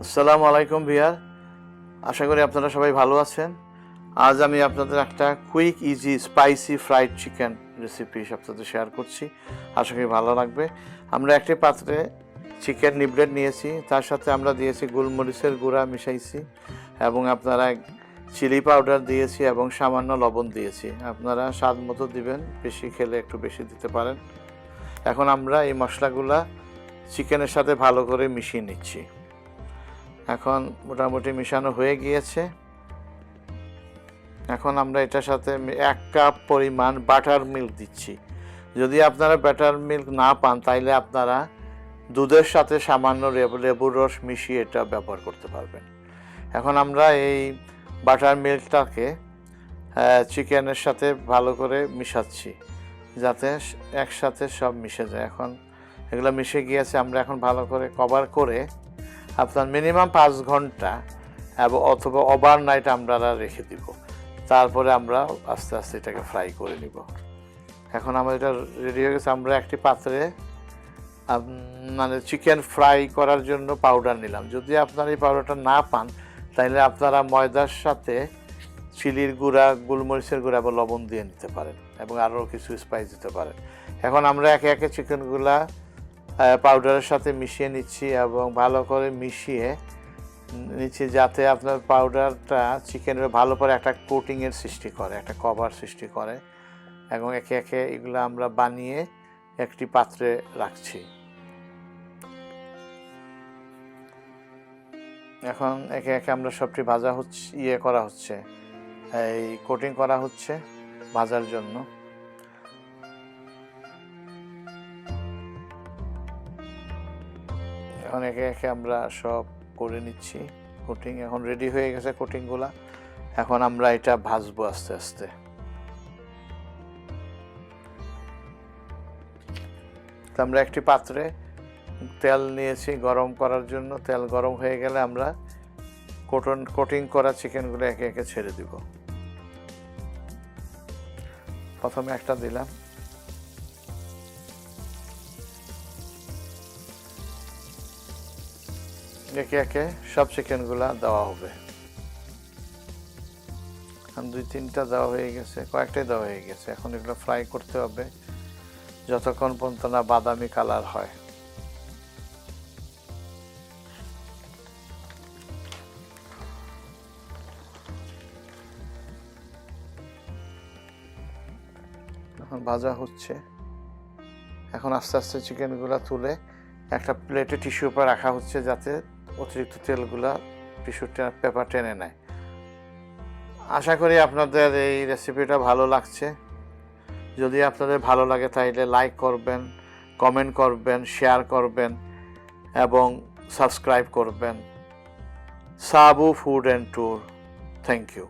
আসসালামু আলাইকুম ভিয়ার, আশা করি আপনারা সবাই ভালো আছেন। আজ আমি আপনাদের একটা quick easy spicy fried chicken recipe আপনাদের শেয়ার করছি, আশা করি ভালো লাগবে। আমরা একটি পাত্রে চিকেন নিবলেট নিয়েছি, তার সাথে আমরা দিয়েছি গোলমরিচের গুঁড়া মিশাইছি এবং আপনারা চিলি পাউডার দিয়েছি এবং সামান্য লবণ দিয়েছি। আপনারা স্বাদ মতো দিবেন, বেশি খেলে একটু বেশি দিতে পারেন। এখন আমরা এই মশলাগুলা চিকেনের সাথে ভালো করে মিশিয়ে নিচ্ছি। এখন মোটামুটি মিশানো হয়ে গিয়েছে। এখন আমরা এটার সাথে 1 কাপ পরিমাণ বাটার মিল্ক দিচ্ছি। যদি আপনারা বাটার মিল্ক না পান তাইলে আপনারা দুধের সাথে সামান্য লেবুর রস মিশিয়ে এটা ব্যবহার করতে পারবেন। এখন আমরা এই বাটার মিল্কটাকে চিকেনের সাথে ভালো করে মিশাচ্ছি যাতে একসাথে সব মিশে যায়। এখন এগুলো মিশে গিয়েছে, আমরা এখন ভালো করে কভার করে আপনার মিনিমাম 5 ঘন্টা অথবা ওভারনাইট আমরা রেখে দিব। তারপরে আমরা আস্তে আস্তে এটাকে ফ্রাই করে নিব। এখন আমাদের এটা রেডি হয়ে গেছে। আমরা একটি পাত্রে মানে চিকেন ফ্রাই করার জন্য পাউডার নিলাম। যদি আপনারা এই পাউডারটা না পান তাহলে আপনারা ময়দার সাথে চিলির গুঁড়া, গোলমরিচের গুঁড়া বা লবণ দিয়ে নিতে পারেন এবং আরও কিছু স্পাইস দিতে পারেন। এখন আমরা একে একে চিকেনগুলা পাউডারের সাথে মিশিয়ে নিচ্ছি এবং ভালো করে মিশিয়ে নিচ্ছি যাতে আপনার পাউডারটা চিকেনের ভালো করে একটা কোটিংয়ের সৃষ্টি করে, একটা কভার সৃষ্টি করে। এবং একে একে এগুলো আমরা বানিয়ে একটি পাত্রে রাখছি। এখন একে একে আমরা সবটি ভাজা হচ্ছে, করা হচ্ছে, এই কোটিং করা হচ্ছে ভাজার জন্য। এখন একে একে আমরা সব করে নিচ্ছি কোটিং। এখন রেডি হয়ে গেছে কোটিংগুলা। এখন আমরা এটা ভাজবো আস্তে আস্তে। তো আমরা একটি পাত্রে তেল নিয়েছি গরম করার জন্য। তেল গরম হয়ে গেলে আমরা কোটিং করা চিকেনগুলো একে একে ছেড়ে দিব। প্রথমে একটা দিলাম, একে একে সব চিকেনগুলা দেওয়া হবে। 2-3টা দেওয়া হয়ে গেছে, কয়েকটাই দেওয়া হয়ে গেছে। এখন এগুলো ফ্রাই করতে হবে যতক্ষণ পর্যন্ত না বাদামি কালার হয়। এখন ভাজা হচ্ছে। এখন আস্তে আস্তে চিকেনগুলা তুলে একটা প্লেটে টিস্যু পেপার রাখা হচ্ছে যাতে অতিরিক্ত তেলগুলা টিস্যু পেপার টেনে নেয়। আশা করি আপনাদের এই রেসিপিটা ভালো লাগছে। যদি আপনাদের ভালো লাগে তাহলে লাইক করবেন, কমেন্ট করবেন, শেয়ার করবেন এবং সাবস্ক্রাইব করবেন। Sabu food and tour. Thank you.